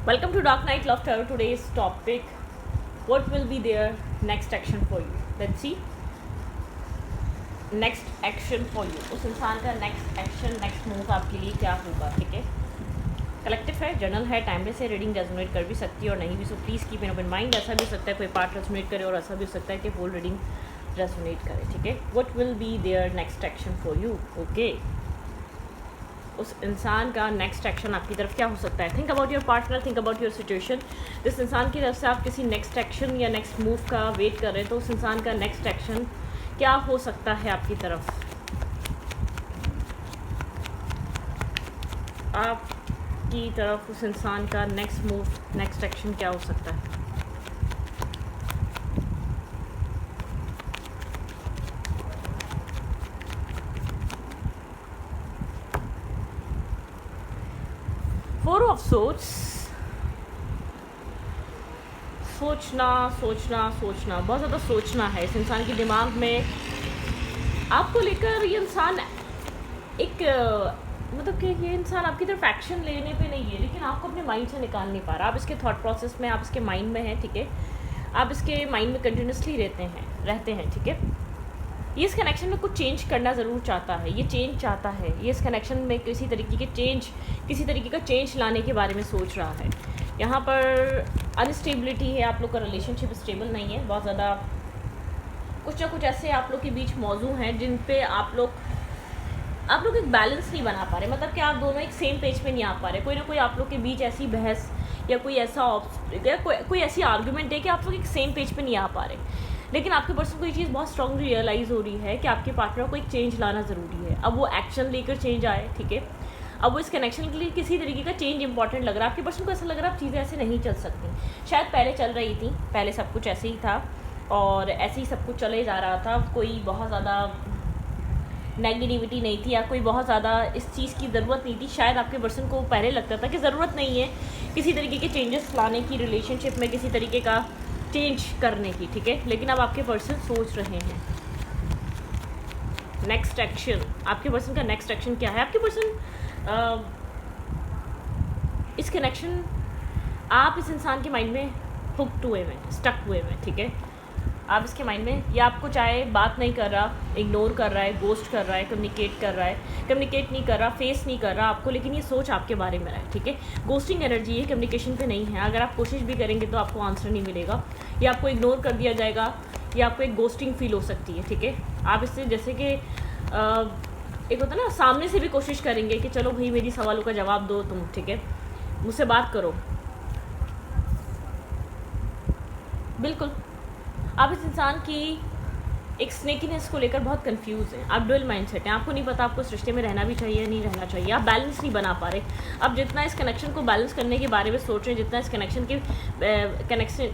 Welcome to Dark Night Love Tarot. Today's topic: what will be their next action for you? Let's see. Next action for you, उस इंसान का next action, next move आपके लिए क्या होगा. ठीक है, कलेक्टिव है, जर्नल है, टाइमलेस है. रीडिंग रेजोनेट कर भी सकती है और नहीं भी. So please keep in open mind. ऐसा भी हो सकता है कोई पार्ट रेजोनेट करे और ऐसा भी हो सकता है कि होल रीडिंग रेजोनेट करे. ठीक है, what will be there next action for you. Okay, उस इंसान का नेक्स्ट एक्शन आपकी तरफ क्या हो सकता है. Think about your partner, think about your situation. जिस इंसान की तरफ से आप किसी नेक्स्ट एक्शन या नेक्स्ट मूव का वेट कर रहे हैं, तो उस इंसान का नेक्स्ट एक्शन क्या हो सकता है आपकी तरफ. आपकी तरफ उस इंसान का नेक्स्ट मूव, नेक्स्ट एक्शन क्या हो सकता है. Four of swords. सोचना, बहुत ज़्यादा सोचना है इस इंसान के दिमाग में. आपको लेकर ये इंसान एक मतलब कि ये इंसान आपकी तरफ एक्शन लेने पे नहीं है, लेकिन आपको अपने माइंड से निकाल नहीं पा रहा. आप इसके थॉट प्रोसेस में, आप इसके माइंड में हैं. ठीक है, आप इसके माइंड में कंटिन्यूसली रहते हैं. ठीक है, ये इस कनेक्शन में कुछ चेंज करना ज़रूर चाहता है. ये चेंज चाहता है. ये इस कनेक्शन में किसी तरीके का चेंज लाने के बारे में सोच रहा है. यहाँ पर अनस्टेबिलिटी है. आप लोग का रिलेशनशिप स्टेबल नहीं है. बहुत ज़्यादा कुछ ना कुछ ऐसे आप लोग के बीच मौजू हैं जिन पे आप लोग एक बैलेंस नहीं बना पा रहे. मतलब कि आप दोनों एक सेम पेज पे नहीं आ पा रहे. कोई ना कोई आप लोग के बीच ऐसी बहस या कोई ऐसा या कोई ऐसी आर्गूमेंट है कि आप लोग एक सेम पेज पे नहीं आ पा रहे. लेकिन आपके पर्सन को ये चीज़ बहुत स्ट्रांगली रियलाइज़ हो रही है कि आपके पार्टनर को एक चेंज लाना ज़रूरी है. अब वो एक्शन लेकर चेंज आए. ठीक है, अब वो इस कनेक्शन के लिए किसी तरीके का चेंज इंपॉर्टेंट लग रहा है. आपके पर्सन को ऐसा लग रहा है अब चीज़ें ऐसे नहीं चल सकती. शायद पहले चल रही थी, पहले सब कुछ ऐसे ही था और ऐसे ही सब कुछ चले जा रहा था. कोई बहुत ज़्यादा नेगेटिविटी नहीं थी या कोई बहुत ज़्यादा इस चीज़ की ज़रूरत नहीं थी. शायद आपके पर्सन को पहले लगता था कि ज़रूरत नहीं है किसी तरीके के चेंजेस लाने की, रिलेशनशिप में किसी तरीके का चेंज करने की. ठीक है, लेकिन अब आपके पर्सन सोच रहे हैं नेक्स्ट एक्शन. आपके पर्सन का नेक्स्ट एक्शन क्या है. आपके पर्सन इस कनेक्शन, आप इस इंसान के माइंड में हुक्ड हुए हैं, स्टक हुए हैं. ठीक है, आप इसके माइंड में, या आपको चाहे बात नहीं कर रहा, इग्नोर कर रहा है, गोस्ट कर रहा है, कम्युनिकेट नहीं कर रहा, फेस नहीं कर रहा आपको, लेकिन ये सोच आपके बारे में रहा है. ठीक है, गोस्टिंग एनर्जी है, कम्युनिकेशन पे नहीं है. अगर आप कोशिश भी करेंगे तो आपको आंसर नहीं मिलेगा, या आपको इग्नोर कर दिया जाएगा, या आपको एक गोस्टिंग फील हो सकती है. ठीक है, आप इससे जैसे कि एक होता है ना, सामने से भी कोशिश करेंगे कि चलो भाई मेरी सवालों का जवाब दो तुम. ठीक है, मुझसे बात करो. बिल्कुल, आप इस इंसान की एक स्नेकीनेस को लेकर बहुत कंफ्यूज हैं. आप डुअल माइंडसेट हैं. आपको नहीं पता आपको इस रिश्ते में रहना भी चाहिए या नहीं रहना चाहिए. आप बैलेंस नहीं बना पा रहे. आप जितना इस कनेक्शन को बैलेंस करने के बारे में सोच रहे हैं, जितना इस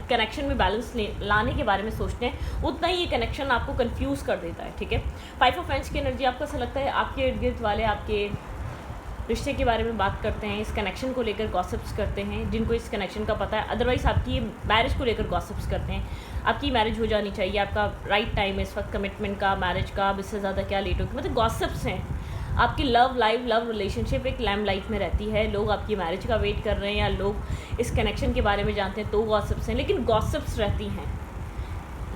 कनेक्शन में बैलेंस लाने के बारे में सोचते हैं, उतना ही ये कनेक्शन आपको कंफ्यूज कर देता है. ठीक है, 5 ऑफ वांड्स की एनर्जी. आपको ऐसा लगता है आपके इर्द गिर्द वाले आपके रिश्ते के बारे में बात करते हैं, इस कनेक्शन को लेकर गॉसिप्स करते हैं, जिनको इस कनेक्शन का पता है. अदरवाइज़ आपकी मैरिज को लेकर गॉसिप्स करते हैं. आपकी मैरिज हो जानी चाहिए, आपका राइट टाइम है इस वक्त कमिटमेंट का, मैरिज का. अब इससे ज़्यादा क्या लेट होगी. मतलब गॉसिप्स हैं. आपकी लव रिलेशनशिप एक लैम लाइफ में रहती है. लोग आपकी मैरिज का वेट कर रहे हैं या लोग इस कनेक्शन के बारे में जानते हैं तो गॉसिप्स हैं. लेकिन गॉसिप्स रहती हैं,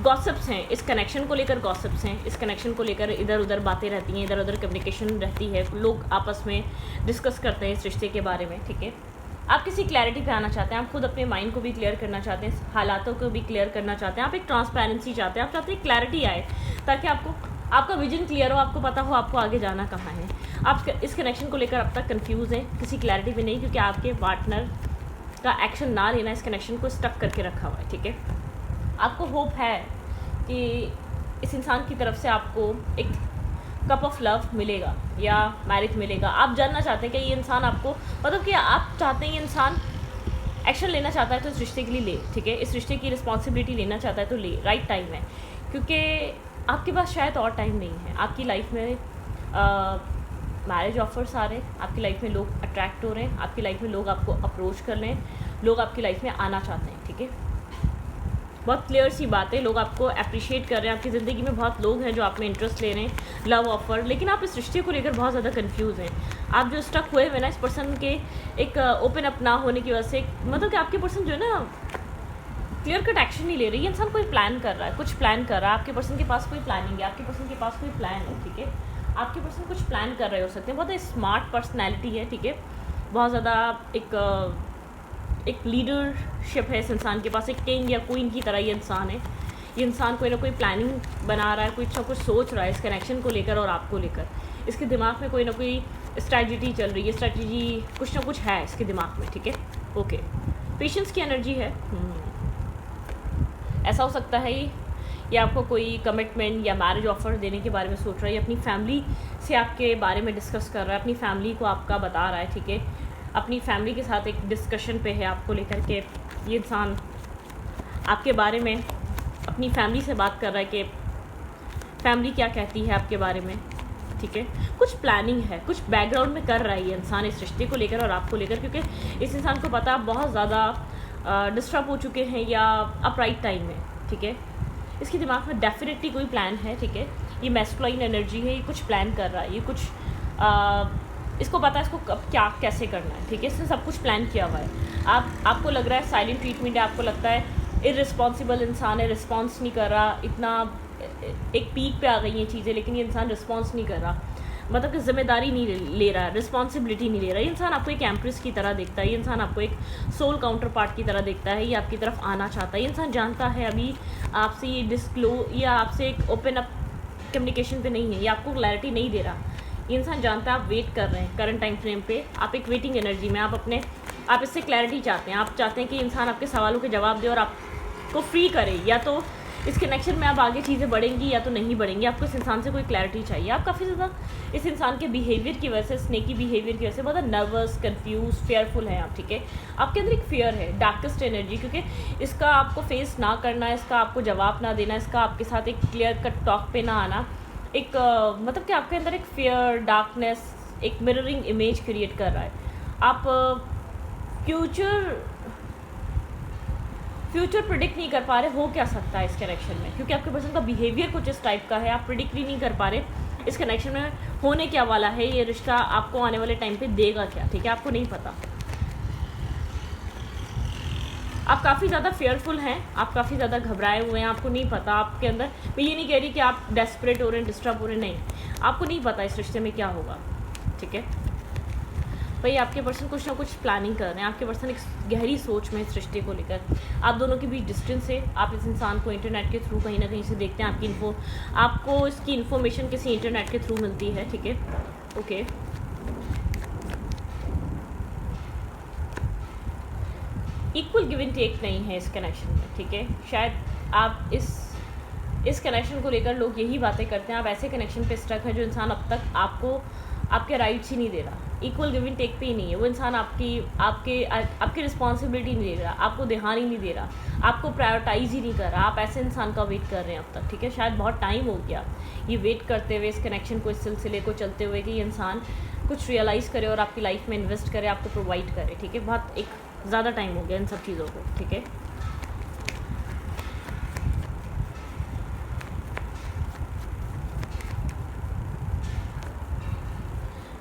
गॉसिप्स हैं. इस कनेक्शन को लेकर गॉसिप्स हैं. इस कनेक्शन को लेकर इधर उधर बातें रहती हैं, इधर उधर कम्युनिकेशन रहती है. लोग आपस में डिस्कस करते हैं इस रिश्ते के बारे में. ठीक है, आप किसी क्लैरिटी पे आना चाहते हैं. आप खुद अपने माइंड को भी क्लियर करना चाहते हैं, हालातों को भी क्लियर करना चाहते हैं. आप एक ट्रांसपेरेंसी चाहते हैं. आप चाहते हैं क्लैरिटी आए ताकि आपका विजन क्लियर हो, आपको पता हो आपको आगे जाना कहाँ है. आप इस कनेक्शन को लेकर अब तक कन्फ्यूज़ हैं, किसी क्लैरिटी पे नहीं, क्योंकि आपके पार्टनर का एक्शन ना लेना इस कनेक्शन को स्टक करके रखा हुआ है. ठीक है, आपको होप है कि इस इंसान की तरफ से आपको एक कप ऑफ लव मिलेगा या मैरिज मिलेगा. आप जानना चाहते हैं कि ये इंसान आपको, मतलब कि आप चाहते हैं ये इंसान एक्शन लेना चाहता है तो इस रिश्ते के लिए ले. ठीक है, इस रिश्ते की रिस्पॉन्सिबिलिटी लेना चाहता है तो ले. राइट टाइम है, क्योंकि आपके पास शायद और टाइम नहीं है. आपकी लाइफ में मैरिज ऑफर्स आ रहे हैं, आपकी लाइफ में लोग अट्रैक्ट हो रहे हैं, आपकी लाइफ में लोग आपको अप्रोच कर रहे हैं, लोग आपकी लाइफ में आना चाहते हैं. ठीक है, बहुत क्लियर सी बात है. लोग आपको अप्रिशिएट कर रहे हैं. आपकी ज़िंदगी में बहुत लोग हैं जो आप में इंटरेस्ट ले रहे हैं, लव ऑफर. लेकिन आप इस रिश्ते को लेकर बहुत ज़्यादा कंफ्यूज हैं. आप जो स्टक हुए हुए ना इस पर्सन के एक ओपन अप ना होने की वजह से, मतलब कि आपके पर्सन जो है ना क्लियर कट एक्शन नहीं ले रही है। इंसान कोई प्लान कर रहा है, कुछ प्लान कर रहा है, आपके पर्सन के पास कोई प्लानिंग है, आपके पर्सन के पास कोई प्लान है, ठीक है। आपके पर्सन कुछ प्लान कर रहे हो सकते हैं, बहुत स्मार्ट पर्सनैलिटी है, ठीक है। बहुत ज़्यादा एक लीडरशिप है इस इंसान के पास, एक किंग या क्वीन की तरह ये इंसान है। ये इंसान कोई ना कोई प्लानिंग बना रहा है, कुछ ना कुछ सोच रहा है इस कनेक्शन को लेकर और आपको लेकर। इसके दिमाग में कोई ना कोई स्ट्रैटेजी चल रही है, स्ट्रैटेजी कुछ ना कुछ है इसके दिमाग में, ठीक है। ओके, पेशेंस की एनर्जी है। ऐसा हो सकता है ये आपको कोई कमिटमेंट या मैरिज ऑफर देने के बारे में सोच रहा है, या अपनी फैमिली से आपके बारे में डिस्कस कर रहा है, अपनी फैमिली को आपका बता रहा है, ठीक है। अपनी फैमिली के साथ एक डिस्कशन पे है आपको लेकर के। ये इंसान आपके बारे में अपनी फैमिली से बात कर रहा है कि फैमिली क्या कहती है आपके बारे में, ठीक है। कुछ प्लानिंग है, कुछ बैकग्राउंड में कर रहा है ये इंसान इस रिश्ते को लेकर और आपको लेकर, क्योंकि इस इंसान को पता है आप बहुत ज़्यादा डिस्टर्ब हो चुके हैं या अपराइट टाइम में, ठीक है। इसके दिमाग में डेफिनेटली कोई प्लान है, ठीक है। ये मैस्कुलाइन एनर्जी है, ये कुछ प्लान कर रहा है, ये कुछ इसको पता है इसको कब क्या कैसे करना है, ठीक है। इसने सब कुछ प्लान किया हुआ है। आपको लग रहा है साइलेंट ट्रीटमेंट है, आपको लगता है इररिस्पॉन्सिबल इंसान है, रिस्पॉन्स नहीं कर रहा, इतना एक पीक पे आ गई हैं चीज़ें, लेकिन ये इंसान रिस्पॉन्स नहीं कर रहा, मतलब कि जिम्मेदारी नहीं ले रहा, रिस्पॉन्सिबिलिटी नहीं ले रहा। ये इंसान आपको एक एम्प्रेस की तरह देखता है, ये इंसान आपको एक सोल काउंटर पार्ट की तरह देखता है, ये आपकी तरफ आना चाहता है। ये इंसान जानता है अभी आपसे ये डिस्क्लोज या आपसे एक ओपन अप कम्युनिकेशन पे नहीं है, ये आपको क्लैरिटी नहीं दे रहा। ये इंसान जानता है आप वेट कर रहे हैं करंट टाइम फ्रेम पे, आप एक वेटिंग एनर्जी में, आप इससे क्लैरिटी चाहते हैं, आप चाहते हैं कि इंसान आपके सवालों के जवाब दे और आपको फ्री करे, या तो इस कनेक्शन में अब आगे चीज़ें बढ़ेंगी या तो नहीं बढ़ेंगी। आपको इस इंसान से कोई क्लैरिटी चाहिए। आप काफ़ी ज़्यादा इस इंसान के बिहेवियर की वजह से, स्नेकी बिहेवियर की वजह से बहुत नर्वस, कंफ्यूज, फेयरफुल हैं आप, ठीक है। आपके अंदर एक फेयर है, डार्केस्ट एनर्जी, क्योंकि इसका आपको फेस ना करना, इसका आपको जवाब ना देना, इसका आपके साथ एक क्लियर कट टॉक पे ना आना, एक मतलब कि आपके अंदर एक फेयर, डार्कनेस, एक मिररिंग इमेज क्रिएट कर रहा है। आप फ्यूचर प्रिडिक्ट नहीं कर पा रहे हो क्या सकता है इस कनेक्शन में, क्योंकि आपके पर्सन का बिहेवियर कुछ इस टाइप का है। आप प्रिडिक्ट ही नहीं कर पा रहे इस कनेक्शन में होने क्या वाला है, ये रिश्ता आपको आने वाले टाइम पे देगा क्या, ठीक है। आपको नहीं पता, आप काफ़ी ज़्यादा फेयरफुल हैं, आप काफ़ी ज़्यादा घबराए हुए हैं, आपको नहीं पता आपके अंदर। मैं ये नहीं कह रही कि आप डेस्परेट हो रहे हैं, डिस्टर्ब हो रहे हैं, नहीं, आपको नहीं पता इस रिश्ते में क्या होगा, ठीक है। भाई आपके पर्सन कुछ ना कुछ प्लानिंग कर रहे हैं, आपके पर्सन एक गहरी सोच में इस रिश्ते को लेकर। आप दोनों के बीच डिस्टेंस है, आप इस इंसान को इंटरनेट के थ्रू कहीं ना कहीं से देखते हैं, आपको इसकी इन्फॉर्मेशन किसी इंटरनेट के थ्रू मिलती है, ठीक है। Okay, equal give and take नहीं है इस कनेक्शन में, ठीक है। शायद आप इस कनेक्शन को लेकर लोग यही बातें करते हैं, आप ऐसे कनेक्शन पे स्टक है जो इंसान अब तक आपके राइट्स ही नहीं दे रहा, इक्वल गिव एंड टेक पे ही नहीं है वो इंसान, आपकी रिस्पॉन्सिबिलिटी नहीं ले रहा, आपको ध्यान ही नहीं दे रहा, आपको प्रायोरिटाइज ही नहीं कर रहा। आप ऐसे इंसान का वेट कर रहे हैं अब तक, ठीक है। शायद बहुत टाइम हो गया ये वेट करते हुए, इस कनेक्शन को, इस सिलसिले को चलते हुए, कि ये इंसान कुछ रियलाइज़ करे और आपकी लाइफ में इन्वेस्ट करे, आपको प्रोवाइड करे, ठीक है। बहुत एक ज़्यादा टाइम हो गया इन सब चीज़ों को, ठीक है।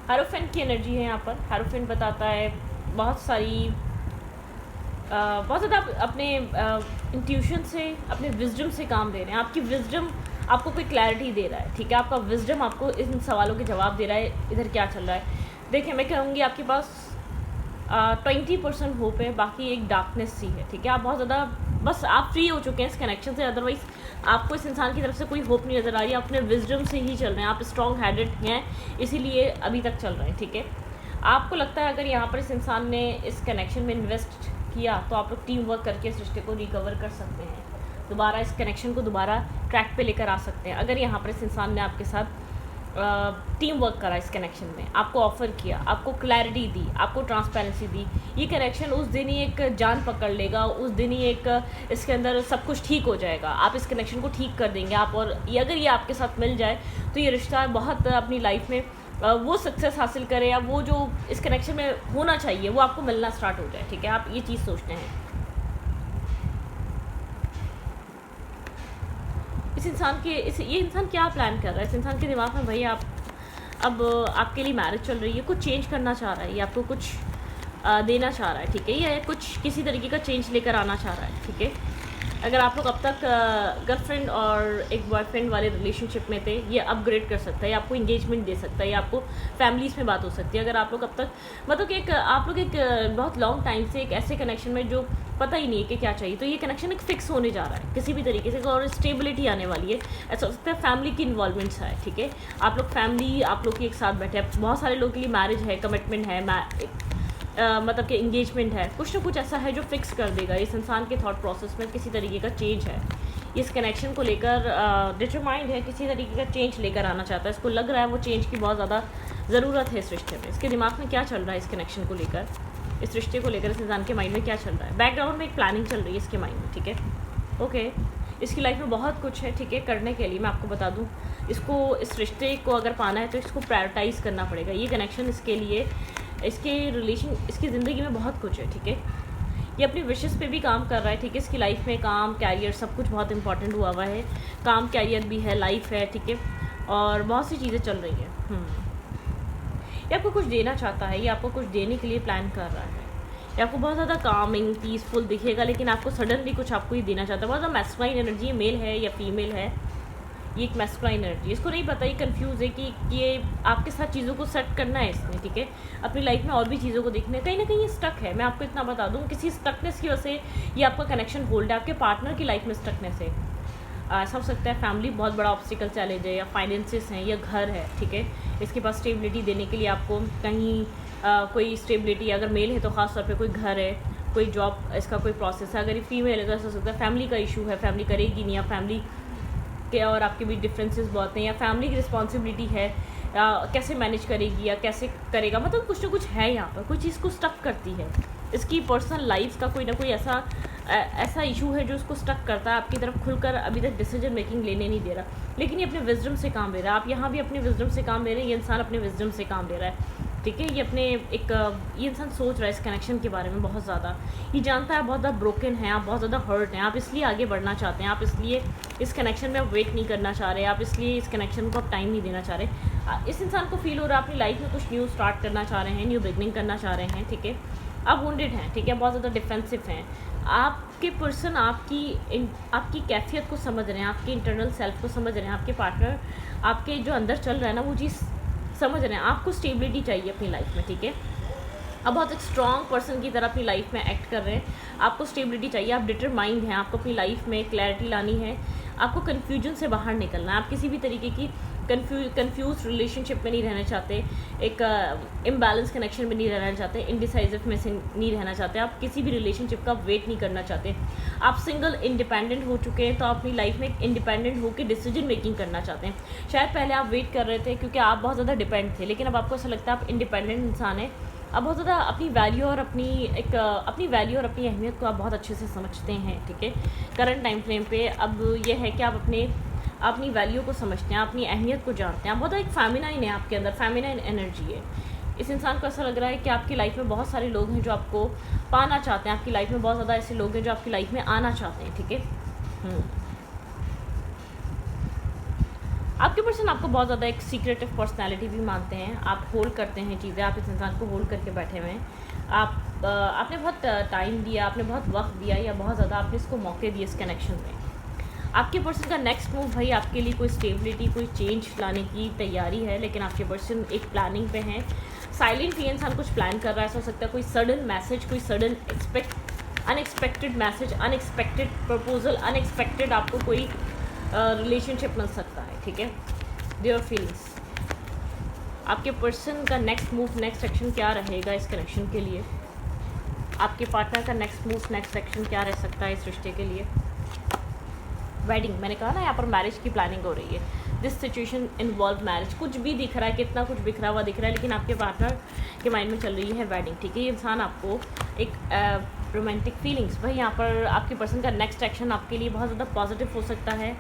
हेरोफेंट की एनर्जी है यहाँ पर। हेरोफेंट बताता है बहुत ज़्यादा अपने इंट्यूशन से, अपने विजडम से काम दे रहे हैं। आपकी विजडम आपको कोई क्लैरिटी दे रहा है, ठीक है। आपका विजडम आपको इन सवालों के जवाब दे रहा है, इधर क्या चल रहा है। देखिए, मैं कहूँगी आपके पास 20% होप है, बाकी एक डार्कनेस सी है, ठीक है। आप बहुत ज़्यादा बस आप फ्री हो चुके हैं इस कनेक्शन से, अदरवाइज़ आपको इस इंसान की तरफ से कोई होप नहीं नज़र आ रही है। अपने विजडम से ही चल रहे हैं, आप स्ट्रॉन्ग हेडेड हैं, इसीलिए अभी तक चल रहे हैं, ठीक है। आपको लगता है अगर यहाँ पर इस इंसान ने इस कनेक्शन में इन्वेस्ट किया तो आप लोग टीम वर्क करके इस रिश्ते को रिकवर कर सकते हैं, दोबारा इस कनेक्शन को दोबारा ट्रैक पे लेकर आ सकते हैं। अगर यहाँ पर इस इंसान ने आपके साथ टीम वर्क करा, इस कनेक्शन में आपको ऑफ़र किया, आपको क्लैरिटी दी, आपको ट्रांसपेरेंसी दी, ये कनेक्शन उस दिन ही एक जान पकड़ लेगा, उस दिन ही एक इसके अंदर सब कुछ ठीक हो जाएगा। आप इस कनेक्शन को ठीक कर देंगे आप, और अगर ये आपके साथ मिल जाए तो ये रिश्ता बहुत अपनी लाइफ में वो सक्सेस हासिल करे, या वो जो इस कनेक्शन में होना चाहिए वो आपको मिलना स्टार्ट हो जाए, ठीक है। आप ये चीज़ सोचते हैं। ये इंसान क्या प्लान कर रहा है इस इंसान के दिमाग में? भाई अब आपके लिए मैरिज चल रही है, कुछ चेंज करना चाह रहा है, या आपको कुछ देना चाह रहा है, ठीक है, या कुछ किसी तरीके का चेंज लेकर आना चाह रहा है, ठीक है। अगर आप लोग अब तक गर्लफ्रेंड और एक बॉयफ्रेंड वाले रिलेशनशिप में थे, ये अपग्रेड कर सकता है, या आपको इंगेजमेंट दे सकता है, या आपको फैमिलीज़ में बात हो सकती है। अगर आप लोग अब तक मतलब कि आप लोग एक बहुत लॉन्ग टाइम से एक ऐसे कनेक्शन में जो पता ही नहीं है कि क्या चाहिए, तो ये कनेक्शन एक फिक्स होने जा रहा है किसी भी तरीके से, और स्टेबिलिटी आने वाली है। ऐसा हो सकता है फैमिली की इन्वॉल्वमेंट्स है, ठीक है, आप लोग फैमिली आप लोग की एक साथ बैठे हैं। बहुत सारे लोगों के लिए मैरिज है, कमिटमेंट है, मतलब कि इंगेजमेंट है, कुछ ना कुछ ऐसा है जो फिक्स कर देगा। इस इंसान के थॉट प्रोसेस में किसी तरीके का चेंज है, इस कनेक्शन को लेकर डिटरमाइंड है, किसी तरीके का चेंज लेकर आना चाहता है। इसको लग रहा है वो चेंज की बहुत ज़्यादा ज़रूरत है इस रिश्ते में। इसके दिमाग में क्या चल रहा है इस कनेक्शन को लेकर, इस रिश्ते को लेकर इस इंसान के माइंड में क्या चल रहा है। बैकग्राउंड में एक प्लानिंग चल रही है इसके माइंड में, ठीक है, ओके। इसकी लाइफ में बहुत कुछ है, ठीक है, करने के लिए। मैं आपको बता दूं, इसको इस रिश्ते को अगर पाना है तो इसको प्रायोरिटाइज़ करना पड़ेगा। ये कनेक्शन इसके लिए, इसके रिलेशन, इसकी ज़िंदगी में बहुत कुछ है, ठीक है। ये अपनी विशेस पे भी काम कर रहा है, ठीक है। इसकी लाइफ में काम, कैरियर, सब कुछ बहुत इंपॉर्टेंट हुआ हुआ है। काम, कैरियर भी है, लाइफ है, ठीक है, और बहुत सी चीज़ें चल रही हैं। ये आपको कुछ देना चाहता है, ये आपको कुछ देने के लिए प्लान कर रहा है। ये आपको बहुत ज़्यादा कामिंग, पीसफुल दिखेगा, लेकिन आपको सडनली कुछ आपको ही देना चाहता है। बहुत ज़्यादा मैस्कुलाइन एनर्जी है, मेल है या फीमेल है, ये एक मैस्कुलाइन एनर्जी। इसको नहीं पता, ये कंफ्यूज है कि ये आपके साथ चीज़ों को सेट करना है इसने, ठीक है, अपनी लाइफ में और भी चीज़ों को देखना है। कहीं ना कहीं ये स्टक है। मैं आपको इतना बता दूँ, किसी स्टकनेस की वजह से ये आपका कनेक्शन होल्ड है, आपके पार्टनर की लाइफ में स्टकनेस है। ऐसा हो सकता है फैमिली बहुत बड़ा ऑब्स्टिकल चैलेंज है, या फाइनेंसिस हैं, या घर है, ठीक है। इसके पास स्टेबिलिटी देने के लिए आपको कहीं कोई स्टेबिलिटी, अगर मेल है तो ख़ास तौर पे कोई घर है, कोई जॉब, इसका कोई प्रोसेस है। अगर ये फीमेल है तो ऐसा हो सकता है फैमिली का इशू है, फैमिली करेगी नहीं, या फैमिली के और आपके भी डिफरेंसेस बहुत हैं, या फैमिली की रिस्पॉन्सिबिलिटी है, या कैसे मैनेज करेगी या कैसे करेगा, मतलब कुछ ना कुछ है यहाँ पर, कोई चीज़ को स्टक करती है। इसकी पर्सनल लाइफ का कोई ना कोई ऐसा इशू है जो उसको स्टक करता है, आपकी तरफ खुलकर अभी तक डिसीजन मेकिंग लेने नहीं दे रहा। लेकिन ये अपने विजडम से काम ले रहा है। आप यहाँ भी अपने विजडम से काम ले रहे हैं, ये इंसान अपने विजडम से काम ले रहा है, ठीक है। ये अपने ये इंसान सोच रहा है इस कनेक्शन के बारे में बहुत ज़्यादा। ये जानता है बहुत ज़्यादा ब्रोकन है, आप बहुत ज़्यादा हर्ट हैं, आप इसलिए आगे बढ़ना चाहते हैं, आप इसलिए इस कनेक्शन में आप वेट नहीं करना चाह रहे, आप इसलिए इस कनेक्शन को आप टाइम नहीं देना चाह रहे। इस इंसान को फील हो रहा है अपनी लाइफ में कुछ न्यू स्टार्ट करना चाह रहे हैं, न्यू बिगनिंग करना चाह रहे हैं, ठीक है। आप वुंडेड हैं, ठीक है, बहुत ज़्यादा डिफेंसिव हैं। आपके पर्सन आपकी कैफियत को समझ रहे हैं, आपके इंटरनल सेल्फ को समझ रहे हैं, आपके पार्टनर आपके जो अंदर चल रहा है ना वो चीज़ समझ रहे हैं। आपको स्टेबिलिटी चाहिए अपनी लाइफ में, ठीक है। अब बहुत एक स्ट्रॉन्ग पर्सन की तरह अपनी लाइफ में एक्ट कर रहे हैं, आपको स्टेबिलिटी चाहिए, आप डिटरमाइंड हैं, आपको अपनी लाइफ में क्लैरिटी लानी है, आपको कन्फ्यूजन से बाहर निकलना है। आप किसी भी तरीके की कंफ्यूज रिलेशनशिप में नहीं रहना चाहते, एक इम्बैलेंस कनेक्शन में नहीं रहना चाहते, इनडिसाइसिव में से नहीं रहना चाहते, आप किसी भी रिलेशनशिप का वेट नहीं करना चाहते। आप सिंगल इंडिपेंडेंट हो चुके हैं, तो आप अपनी लाइफ में इंडिपेंडेंट होकर डिसीजन मेकिंग करना चाहते हैं। शायद पहले आप वेट कर रहे थे क्योंकि आप बहुत ज़्यादा डिपेंड थे, लेकिन अब आपको ऐसा लगता है आप इंडिपेंडेंट इंसान हैं। आप बहुत ज़्यादा अपनी वैल्यू और अपनी वैल्यू और अपनी अहमियत को आप बहुत अच्छे से समझते हैं, ठीक है। करंट टाइम फ्रेम पे अब ये है कि आप अपनी वैल्यू को समझते हैं, अपनी अहमियत को जानते हैं। आप बहुत एक फेमिनाइन है, आपके अंदर फेमिनाइन एनर्जी है। इस इंसान को ऐसा लग रहा है कि आपकी लाइफ में बहुत सारे लोग हैं जो आपको पाना चाहते हैं, आपकी लाइफ में बहुत ज़्यादा ऐसे लोग हैं जो आपकी लाइफ में आना चाहते हैं, ठीक है। आपके पर्सन आपको बहुत ज़्यादा एक सीक्रेटिव पर्सनालिटी भी मानते हैं, आप होल्ड करते हैं चीज़ें, आप इस इंसान को होल्ड करके बैठे हुए हैं। आपने बहुत टाइम दिया, आपने बहुत वक्त दिया, या बहुत ज़्यादा आपने इसको मौके दिए इस कनेक्शन में। आपके पर्सन का नेक्स्ट मूव भाई आपके लिए कोई स्टेबिलिटी, कोई चेंज लाने की तैयारी है, लेकिन आपके पर्सन एक प्लानिंग पे हैं। साइलेंट ये इंसान कुछ प्लान कर रहा है। ऐसा हो सकता है कोई सडन मैसेज, कोई sudden unexpected message, unexpected proposal, unexpected आपको कोई रिलेशनशिप मिल सकता है, ठीक है। देयर फीलिंग्स, आपके पर्सन का नेक्स्ट मूव, नेक्स्ट एक्शन क्या रहेगा इस कनेक्शन के लिए। आपके पार्टनर का नेक्स्ट मूव, नेक्स्ट एक्शन क्या रह सकता है इस रिश्ते के लिए। वेडिंग, मैंने कहा ना यहाँ पर मैरिज की प्लानिंग हो रही है। This situation involve marriage. कुछ भी दिख रहा है, कितना कुछ बिखरा हुआ दिख रहा है, लेकिन आपके पार्टनर के माइंड में चल रही है वेडिंग, ठीक है। ये इंसान आपको एक रोमांटिक फीलिंग्स, भाई यहाँ पर आपके पर्सन का नेक्स्ट एक्शन आपके लिए बहुत ज़्यादा पॉजिटिव हो सकता है।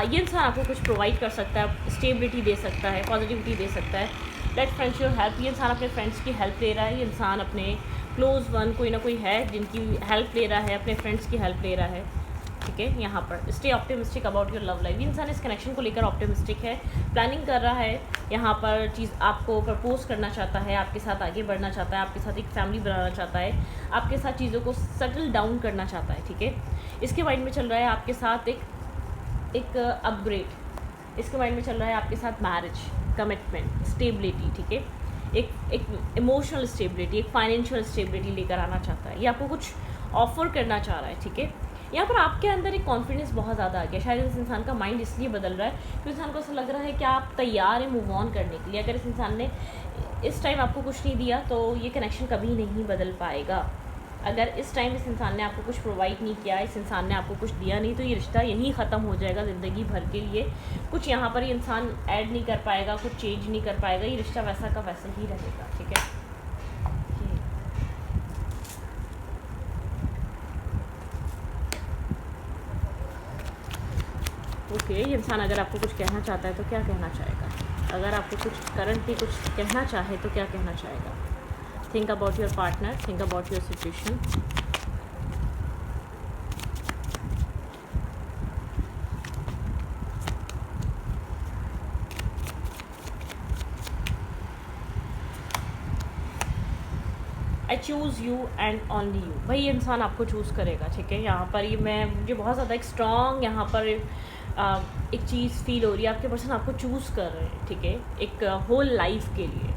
ये इंसान आपको कुछ प्रोवाइड कर सकता है, स्टेबिलिटी दे सकता है, पॉजिटिविटी दे सकता है। लेट फ्रेंड्स योर हेल्प, ये इंसान अपने फ्रेंड्स की हेल्प ले रहा है। ये इंसान अपने क्लोज वन कोई ना कोई है जिनकी हेल्प ले रहा है, अपने फ्रेंड्स की हेल्प ले रहा है। ठीक है। यहाँ पर stay optimistic about your love life, इंसान इस कनेक्शन को लेकर ऑप्टिमिस्टिक है, प्लानिंग कर रहा है, यहाँ पर चीज़ आपको प्रपोज करना चाहता है, आपके साथ आगे बढ़ना चाहता है, आपके साथ एक फैमिली बनाना चाहता है, आपके साथ चीज़ों को सेटल डाउन करना चाहता है, ठीक है। इसके माइंड में चल रहा है आपके साथ एक अपग्रेड, इसके माइंड में चल रहा है आपके साथ मैरिज, कमिटमेंट, स्टेबिलिटी, ठीक है। एक इमोशनल स्टेबिलिटी, एक फाइनेंशियल स्टेबिलिटी लेकर आना चाहता है, ये आपको कुछ ऑफर करना चाह रहा है, ठीक है। यहाँ पर आपके अंदर एक कॉन्फिडेंस बहुत ज़्यादा आ गया, शायद इस इंसान का माइंड इसलिए बदल रहा है क्योंकि इंसान को ऐसा लग रहा है कि आप तैयार हैं मूव ऑन करने के लिए। अगर इस इंसान ने इस टाइम आपको कुछ नहीं दिया तो ये कनेक्शन कभी नहीं बदल पाएगा। अगर इस टाइम इस इंसान ने आपको कुछ प्रोवाइड नहीं किया, इस इंसान ने आपको कुछ दिया नहीं, तो ये रिश्ता यहीं ख़त्म हो जाएगा ज़िंदगी भर के लिए। कुछ यहाँ पर ये इंसान ऐड नहीं कर पाएगा, कुछ चेंज नहीं कर पाएगा, ये रिश्ता वैसा का वैसा ही रहेगा, ठीक है। ओके, ये इंसान अगर आपको कुछ कहना चाहता है तो क्या कहना चाहेगा? अगर आपको कुछ करंटली कुछ कहना चाहे तो क्या कहना चाहेगा? Think about your partner, think about your situation. I choose you and only you, भाई ये इंसान आपको चूज़ करेगा, ठीक है। यहाँ पर ये मुझे बहुत ज़्यादा एक स्ट्रॉन्ग यहाँ पर एक चीज़ फील हो रही है, आपके पर्सन आपको चूज़ कर रहे हैं, ठीक है, एक होल लाइफ के लिए,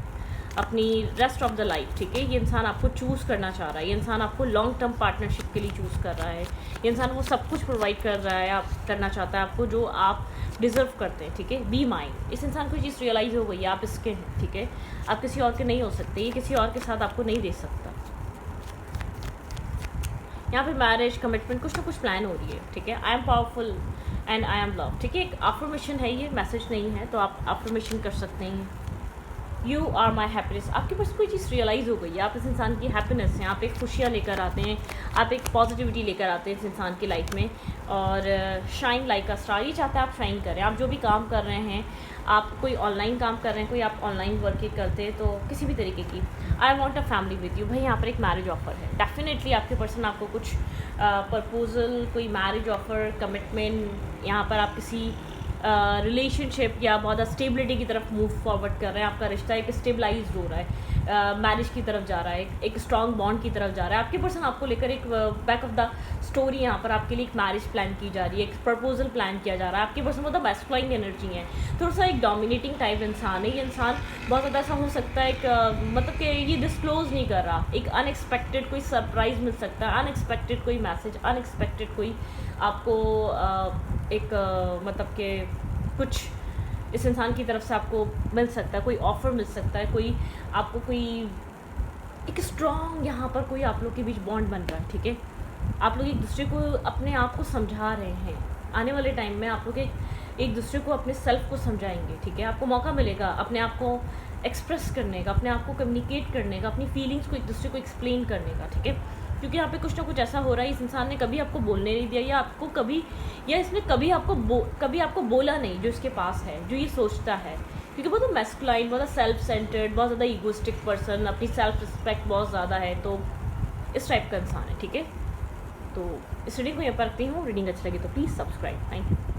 अपनी रेस्ट ऑफ द लाइफ, ठीक है। ये इंसान आपको चूज़ करना चाह रहा है, ये इंसान आपको लॉन्ग टर्म पार्टनरशिप के लिए चूज़ कर रहा है, ये इंसान वो सब कुछ प्रोवाइड कर रहा है, आप करना चाहता है आपको जो आप डिज़र्व करते हैं, ठीक है। बी माइंड, इस इंसान को ये चीज़ रियलाइज़ हो गई है, आप इसके हैं, ठीक है। आप किसी और के नहीं हो सकते, ये किसी और के साथ आपको नहीं दे सकता। यहाँ पे मैरिज, कमिटमेंट, कुछ ना कुछ प्लान हो रही है, ठीक है। I am powerful and I am love, ठीक है। एक अफर्मेशन है, ये मैसेज नहीं है, तो आप अफर्मेशन कर सकते हैं। यू आर माई हैप्पीनेस, आपके पास कोई चीज़ रियलाइज़ हो गई है, आप इस इंसान की हैप्पीनेस हैं, आप एक खुशियाँ लेकर आते हैं, आप एक पॉजिटिविटी लेकर आते हैं इस इंसान की लाइफ में। और शाइन लाइक अ स्टार, ये चाहता है आप शाइन करें। आप जो भी काम कर रहे हैं, आप कोई ऑनलाइन काम कर रहे हैं, कोई आप ऑनलाइन वर्किंग करते हैं, तो किसी भी तरीके की, I want a family with you, भाई यहाँ पर एक मैरिज ऑफर है। डेफिनेटली आपके पर्सन आपको कुछ प्रपोजल, कोई मैरिज ऑफर, कमिटमेंट, यहाँ पर आप किसी रिलेशनशिप या बहुत ज़्यादा स्टेबिलिटी की तरफ मूव फॉरवर्ड कर रहे हैं। आपका रिश्ता एक स्टेबलाइज हो रहा है, मैरिज की तरफ जा रहा है, एक स्ट्रॉन्ग बॉन्ड की तरफ जा रहा है। आपके पर्सन आपको लेकर एक बैक ऑफ द स्टोरी, यहाँ पर आपके लिए एक मैरिज प्लान की जा रही है, एक प्रपोजल प्लान किया जा रहा है। आपके पर्सन बहुत मैस्कुलाइन एनर्जी है, थोड़ा सा एक डोमिनेटिंग टाइप इंसान है। ये इंसान बहुत ज़्यादा ऐसा हो सकता है, एक मतलब कि ये डिस्क्लोज नहीं कर रहा, एक अनएक्सपेक्टेड कोई सरप्राइज़ मिल सकता है, अनएक्सपेक्टेड कोई मैसेज, अनएक्सपेक्टेड कोई आपको एक मतलब कि कुछ इस इंसान की तरफ से आपको मिल सकता है, कोई ऑफ़र मिल सकता है, कोई आपको कोई एक स्ट्रॉन्ग यहाँ पर कोई आप लोग के बीच बॉन्ड बन रहा है, ठीक है। आप लोग एक दूसरे को, अपने आप को समझा रहे हैं। आने वाले टाइम में आप लोग एक दूसरे को, अपने सेल्फ को समझाएंगे, ठीक है। आपको मौका मिलेगा अपने आप को एक्सप्रेस करने का, अपने आप को कम्युनिकेट करने का, अपनी फीलिंग्स को एक दूसरे को एक्सप्लेन करने का, ठीक है। क्योंकि यहाँ पे कुछ ना कुछ ऐसा हो रहा है, इस इंसान ने कभी आपको बोलने नहीं दिया, या आपको कभी, या इसने कभी आपको बोला नहीं जो इसके पास है, जो ये सोचता है। क्योंकि बहुत मैस्कुलाइन, बहुत सेल्फ सेंटर्ड, बहुत ज़्यादा ईगोइस्टिक पर्सन, अपनी सेल्फ रिस्पेक्ट बहुत ज़्यादा है, तो इस टाइप का इंसान है, ठीक है। तो इस रीडिंग को यहाँ पर रखती हूँ। रीडिंग अच्छी लगी तो प्लीज़ सब्सक्राइब। Thank you.